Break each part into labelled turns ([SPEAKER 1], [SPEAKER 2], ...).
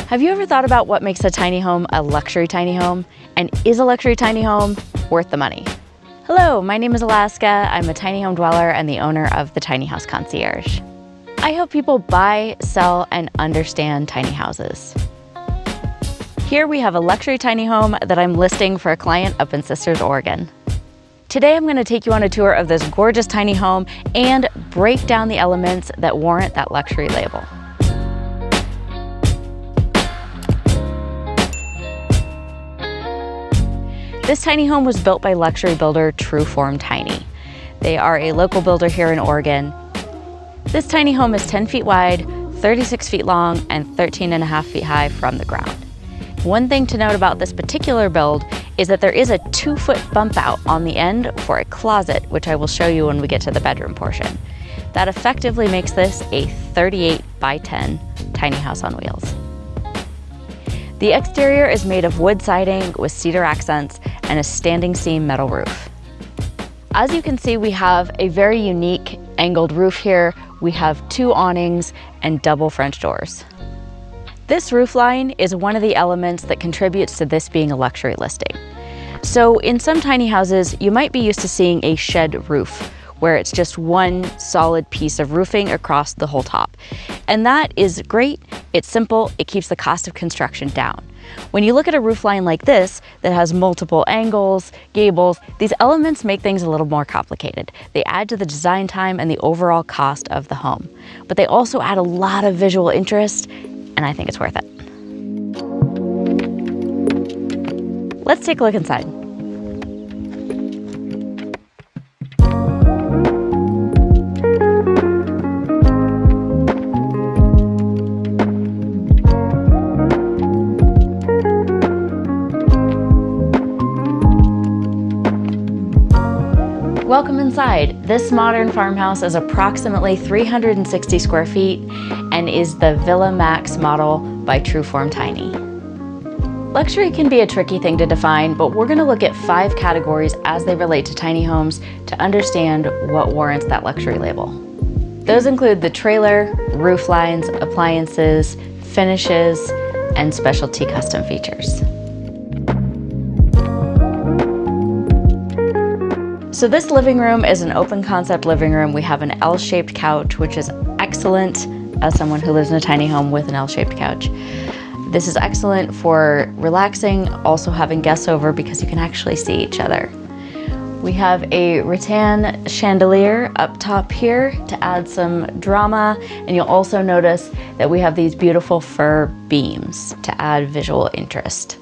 [SPEAKER 1] Have you ever thought about what makes a tiny home a luxury tiny home? And is a luxury tiny home worth the money? Hello, my name is Alaska. I'm a tiny home dweller and the owner of the Tiny House Concierge. I help people buy, sell, and understand tiny houses. Here we have a luxury tiny home that I'm listing for a client up in Sisters, Oregon. Today I'm going to take you on a tour of this gorgeous tiny home and break down the elements that warrant that luxury label. This tiny home was built by luxury builder TruForm Tiny. They are a local builder here in Oregon. This tiny home is 10 feet wide, 36 feet long, and 13.5 feet high from the ground. One thing to note about this particular build is that there is a 2-foot bump out on the end for a closet, which I will show you when we get to the bedroom portion. That effectively makes this a 38 by 10 tiny house on wheels. The exterior is made of wood siding with cedar accents and a standing seam metal roof. As you can see, we have a very unique angled roof here. We have 2 awnings and double French doors. This roof line is one of the elements that contributes to this being a luxury listing. So in some tiny houses, you might be used to seeing a shed roof, where it's just one solid piece of roofing across the whole top. And that is great, it's simple, it keeps the cost of construction down. When you look at a roof line like this that has multiple angles, gables, these elements make things a little more complicated. They add to the design time and the overall cost of the home. But they also add a lot of visual interest, and I think it's worth it. Let's take a look inside. Welcome inside. This modern farmhouse is approximately 360 square feet and is the Villa Max model by TruForm Tiny. Luxury can be a tricky thing to define, but we're going to look at 5 categories as they relate to tiny homes to understand what warrants that luxury label. Those include the trailer, roof lines, appliances, finishes, and specialty custom features. So this living room is an open concept living room. We have an L-shaped couch, which is excellent as someone who lives in a tiny home with an L-shaped couch. This is excellent for relaxing, also having guests over because you can actually see each other. We have a rattan chandelier up top here to add some drama, and you'll also notice that we have these beautiful fir beams to add visual interest.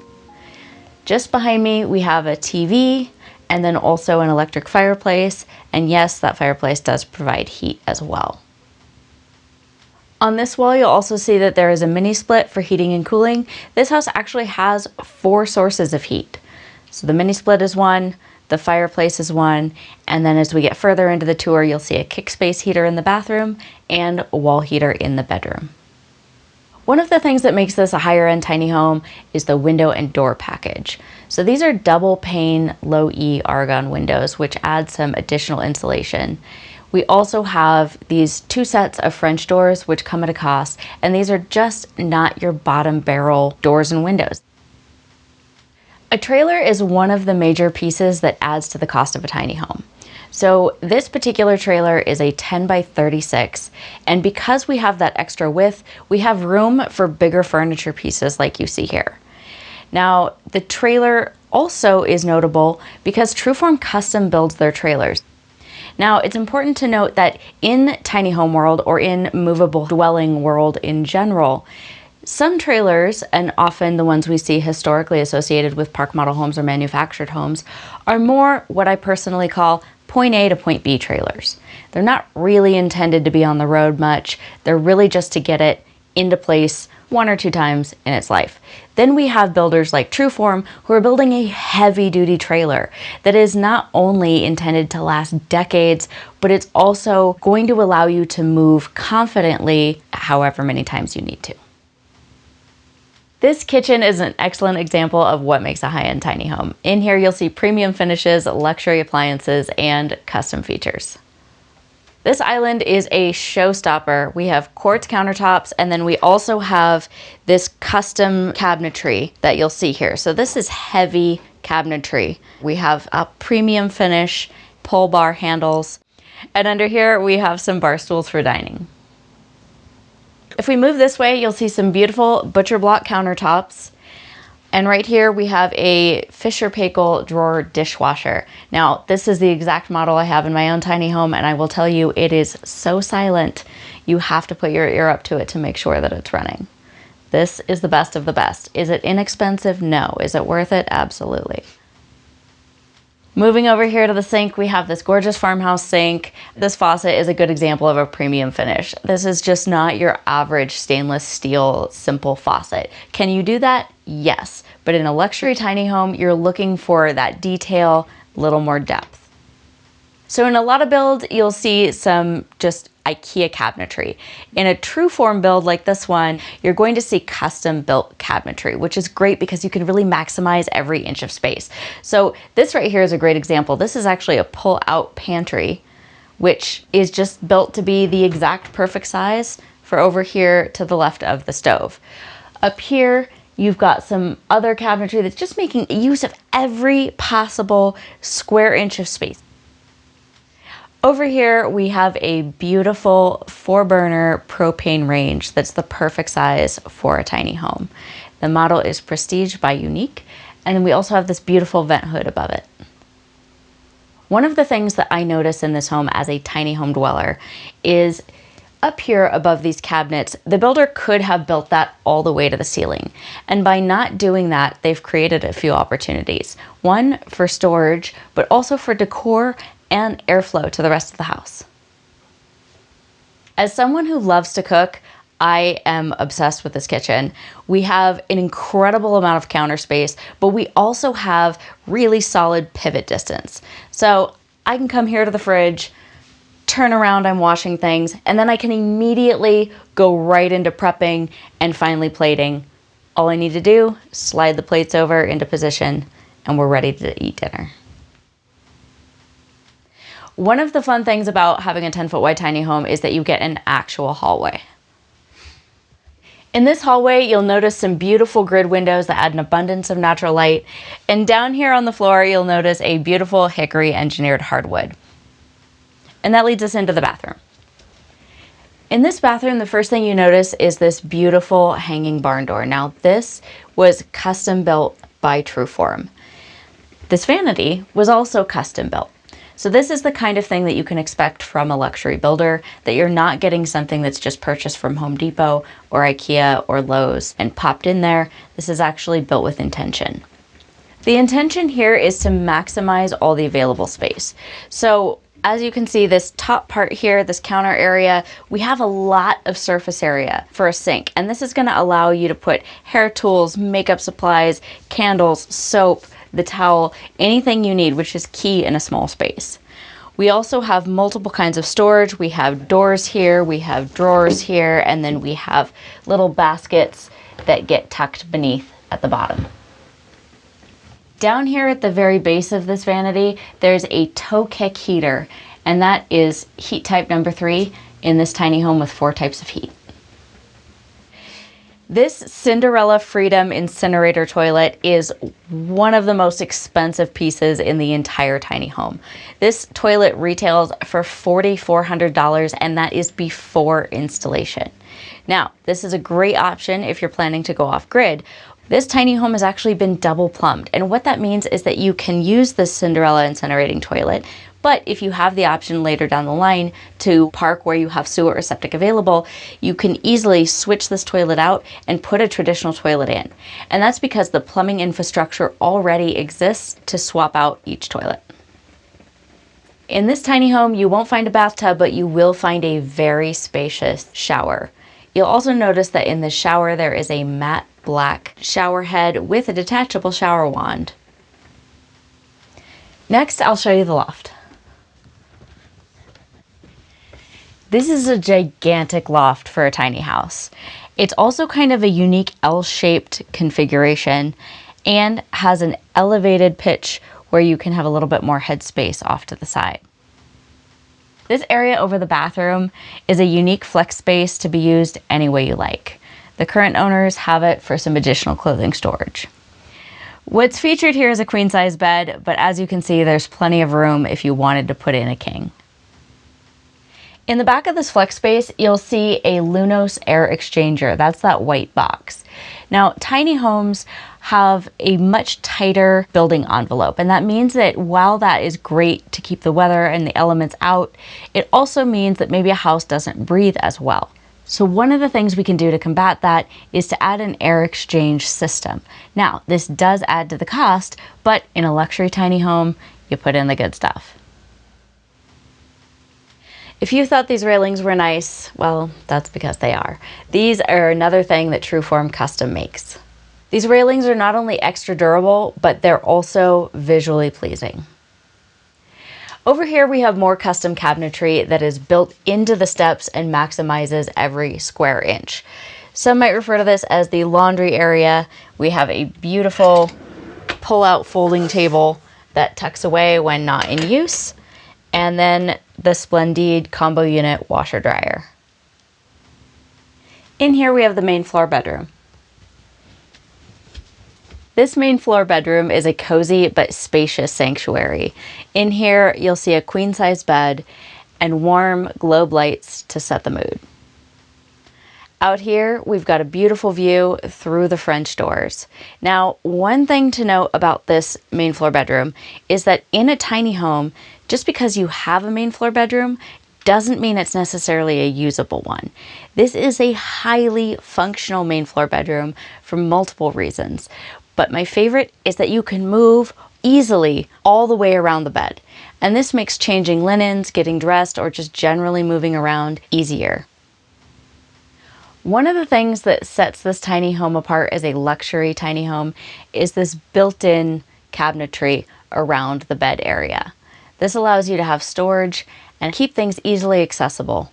[SPEAKER 1] Just behind me, we have a TV, and then also an electric fireplace, and yes, that fireplace does provide heat as well. On this wall, you'll also see that there is a mini split for heating and cooling. This house actually has 4 sources of heat. So the mini split is one, the fireplace is one, and then as we get further into the tour, you'll see a kick space heater in the bathroom and a wall heater in the bedroom. One of the things that makes this a higher end tiny home is the window and door package. So these are double pane low E argon windows, which add some additional insulation. We also have these 2 sets of French doors, which come at a cost, and these are just not your bottom barrel doors and windows. A trailer is one of the major pieces that adds to the cost of a tiny home. So this particular trailer is a 10 by 36, and because we have that extra width, we have room for bigger furniture pieces like you see here. Now, the trailer also is notable because TruForm custom builds their trailers. Now, it's important to note that in tiny home world or in movable dwelling world in general, some trailers, and often the ones we see historically associated with park model homes or manufactured homes, are more what I personally call point A to point B trailers. They're not really intended to be on the road much. They're really just to get it into place 1 or 2 times in its life. Then we have builders like TruForm who are building a heavy duty trailer that is not only intended to last decades, but it's also going to allow you to move confidently however many times you need to. This kitchen is an excellent example of what makes a high-end tiny home. In here, you'll see premium finishes, luxury appliances, and custom features. This island is a showstopper. We have quartz countertops, and then we also have this custom cabinetry that you'll see here. So this is heavy cabinetry. We have a premium finish, pull bar handles, and under here we have some bar stools for dining. If we move this way, you'll see some beautiful butcher block countertops. And right here we have a Fisher Paykel drawer dishwasher. Now, this is the exact model I have in my own tiny home, and I will tell you, it is so silent. You have to put your ear up to it to make sure that it's running. This is the best of the best. Is it inexpensive? No. Is it worth it? Absolutely. Moving over here to the sink, we have this gorgeous farmhouse sink. This faucet is a good example of a premium finish. This is just not your average stainless steel simple faucet. Can you do that? Yes. But in a luxury tiny home, you're looking for that detail, a little more depth. So in a lot of builds, you'll see some just IKEA cabinetry. In a TruForm build like this one, you're going to see custom built cabinetry, which is great because you can really maximize every inch of space. So this right here is a great example. This is actually a pull-out pantry, which is just built to be the exact perfect size for over here to the left of the stove. Up here, you've got some other cabinetry that's just making use of every possible square inch of space. Over here, we have a beautiful 4-burner propane range that's the perfect size for a tiny home. The model is Prestige by Unique, and then we also have this beautiful vent hood above it. One of the things that I notice in this home as a tiny home dweller is up here above these cabinets, the builder could have built that all the way to the ceiling. And by not doing that, they've created a few opportunities. One, for storage, but also for decor and airflow to the rest of the house. As someone who loves to cook, I am obsessed with this kitchen. We have an incredible amount of counter space, but we also have really solid pivot distance. So I can come here to the fridge, turn around, I'm washing things, and then I can immediately go right into prepping and finally plating. All I need to do, slide the plates over into position, and we're ready to eat dinner. One of the fun things about having a 10-foot wide tiny home is that you get an actual hallway. In this hallway, you'll notice some beautiful grid windows that add an abundance of natural light. And down here on the floor, you'll notice a beautiful hickory engineered hardwood. And that leads us into the bathroom. In this bathroom, the first thing you notice is this beautiful hanging barn door. Now, this was custom built by TruForm. This vanity was also custom built. So this is the kind of thing that you can expect from a luxury builder, that you're not getting something that's just purchased from Home Depot or IKEA or Lowe's and popped in there. This is actually built with intention. The intention here is to maximize all the available space. So as you can see, this top part here, this counter area, we have a lot of surface area for a sink. And this is gonna allow you to put hair tools, makeup supplies, candles, soap, the towel, anything you need, which is key in a small space. We also have multiple kinds of storage. We have doors here, we have drawers here, and then we have little baskets that get tucked beneath at the bottom. Down here at the very base of this vanity, there's a toe kick heater, and that is heat type number 3 in this tiny home with 4 types of heat. This Cinderella Freedom incinerator toilet is one of the most expensive pieces in the entire tiny home. This toilet retails for $4,400, and that is before installation. Now, this is a great option if you're planning to go off grid. This tiny home has actually been double plumbed, and what that means is that you can use this Cinderella incinerating toilet, but if you have the option later down the line to park where you have sewer or septic available, you can easily switch this toilet out and put a traditional toilet in. And that's because the plumbing infrastructure already exists to swap out each toilet. In this tiny home, you won't find a bathtub, but you will find a very spacious shower. You'll also notice that in the shower there is a matte black shower head with a detachable shower wand. Next, I'll show you the loft. This is a gigantic loft for a tiny house. It's also kind of a unique L-shaped configuration and has an elevated pitch where you can have a little bit more headspace off to the side. This area over the bathroom is a unique flex space to be used any way you like. The current owners have it for some additional clothing storage. What's featured here is a queen size bed, but as you can see, there's plenty of room if you wanted to put in a king. In the back of this flex space, you'll see a Lunos air exchanger. That's that white box. Now, tiny homes have a much tighter building envelope, and that means that while that is great to keep the weather and the elements out, it also means that maybe a house doesn't breathe as well. So one of the things we can do to combat that is to add an air exchange system. Now, this does add to the cost, but in a luxury tiny home, you put in the good stuff. If you thought these railings were nice, well, that's because they are. These are another thing that TruForm Custom makes. These railings are not only extra durable, but they're also visually pleasing. Over here we have more custom cabinetry that is built into the steps and maximizes every square inch. Some might refer to this as the laundry area. We have a beautiful pull-out folding table that tucks away when not in use, and then the Splendide combo unit washer dryer. In here we have the main floor bedroom. This main floor bedroom is a cozy but spacious sanctuary. In here you'll see a queen size bed and warm globe lights to set the mood. Out here we've got a beautiful view through the French doors. Now, one thing to note about this main floor bedroom is that in a tiny home, just because you have a main floor bedroom doesn't mean it's necessarily a usable one. This is a highly functional main floor bedroom for multiple reasons. But my favorite is that you can move easily all the way around the bed. And this makes changing linens, getting dressed, or just generally moving around easier. One of the things that sets this tiny home apart as a luxury tiny home is this built-in cabinetry around the bed area. This allows you to have storage and keep things easily accessible.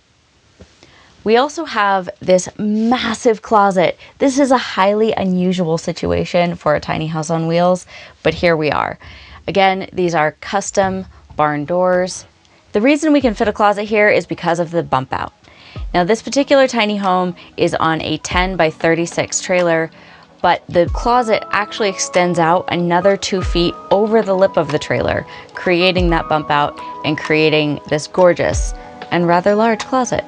[SPEAKER 1] We also have this massive closet. This is a highly unusual situation for a tiny house on wheels, but here we are. Again, these are custom barn doors. The reason we can fit a closet here is because of the bump out. Now, this particular tiny home is on a 10 by 36 trailer, but the closet actually extends out another 2 feet over the lip of the trailer, creating that bump out and creating this gorgeous and rather large closet.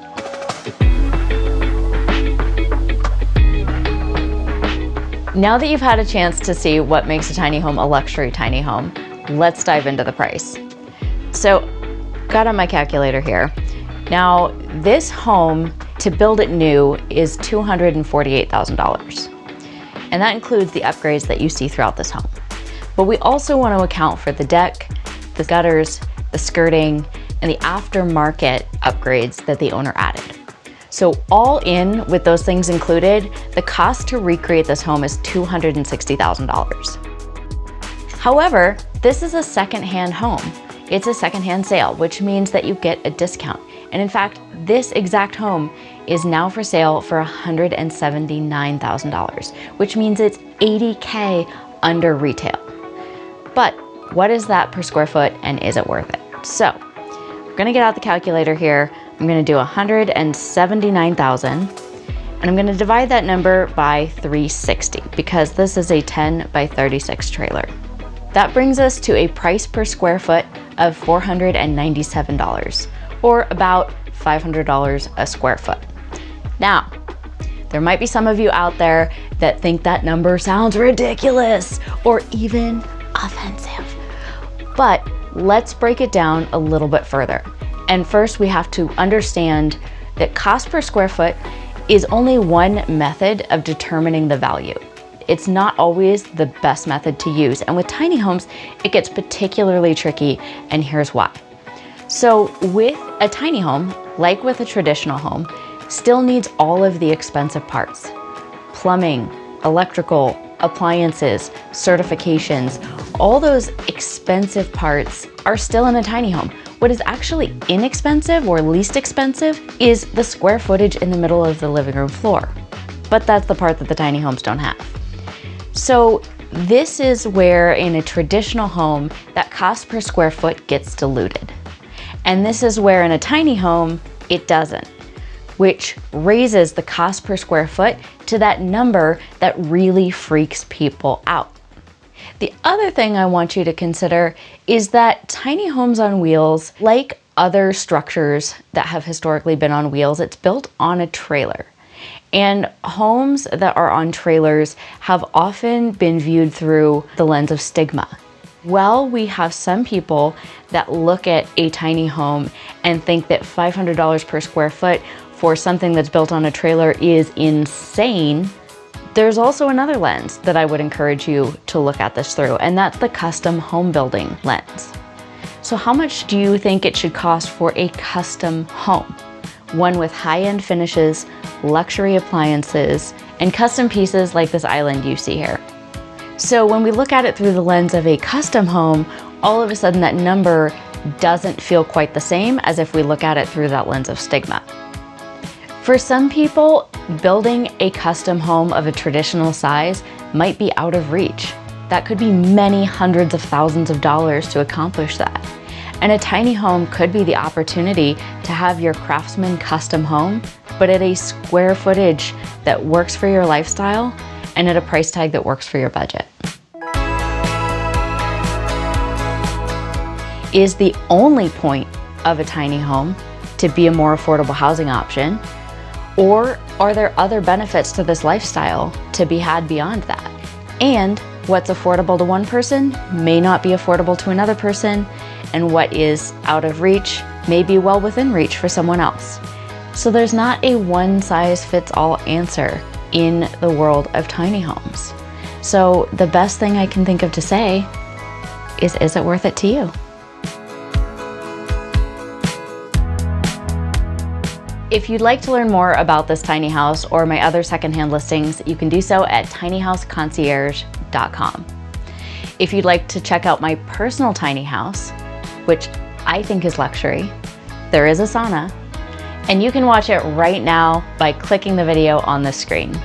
[SPEAKER 1] Now that you've had a chance to see what makes a tiny home a luxury tiny home, let's dive into the price. So, got on my calculator here. Now, this home, to build it new, is $248,000. And that includes the upgrades that you see throughout this home. But we also want to account for the deck, the gutters, the skirting, and the aftermarket upgrades that the owner added. So all in, with those things included, the cost to recreate this home is $260,000. However, this is a secondhand home. It's a secondhand sale, which means that you get a discount. And in fact, this exact home is now for sale for $179,000, which means it's $80K under retail. But what is that per square foot, and is it worth it? So we're gonna get out the calculator here. I'm gonna do 179,000, and I'm gonna divide that number by 360 because this is a 10 by 36 trailer. That brings us to a price per square foot of $497, or about $500 a square foot. Now, there might be some of you out there that think that number sounds ridiculous or even offensive, but let's break it down a little bit further. And first, we have to understand that cost per square foot is only one method of determining the value. It's not always the best method to use. And with tiny homes, it gets particularly tricky, and here's why. So with a tiny home, like with a traditional home, still needs all of the expensive parts. Plumbing, electrical, appliances, certifications, all those expensive parts are still in a tiny home. What is actually inexpensive or least expensive is the square footage in the middle of the living room floor. But that's the part that the tiny homes don't have. So this is where in a traditional home, that cost per square foot gets diluted. And this is where in a tiny home, it doesn't, which raises the cost per square foot to that number that really freaks people out. The other thing I want you to consider is that tiny homes on wheels, like other structures that have historically been on wheels, it's built on a trailer. And homes that are on trailers have often been viewed through the lens of stigma. Well, we have some people that look at a tiny home and think that $500 per square foot for something that's built on a trailer is insane. There's also another lens that I would encourage you to look at this through, and that's the custom home building lens. So how much do you think it should cost for a custom home? One with high-end finishes, luxury appliances, and custom pieces like this island you see here. So when we look at it through the lens of a custom home, all of a sudden that number doesn't feel quite the same as if we look at it through that lens of stigma. For some people, building a custom home of a traditional size might be out of reach. That could be many hundreds of thousands of dollars to accomplish that. And a tiny home could be the opportunity to have your craftsman custom home, but at a square footage that works for your lifestyle and at a price tag that works for your budget. Is the only point of a tiny home to be a more affordable housing option? Or are there other benefits to this lifestyle to be had beyond that? And what's affordable to one person may not be affordable to another person, and what is out of reach may be well within reach for someone else. So there's not a one-size-fits-all answer in the world of tiny homes. So the best thing I can think of to say is it worth it to you? If you'd like to learn more about this tiny house or my other secondhand listings, you can do so at tinyhouseconcierge.com. If you'd like to check out my personal tiny house, which I think is luxury, there is a sauna, and you can watch it right now by clicking the video on the screen.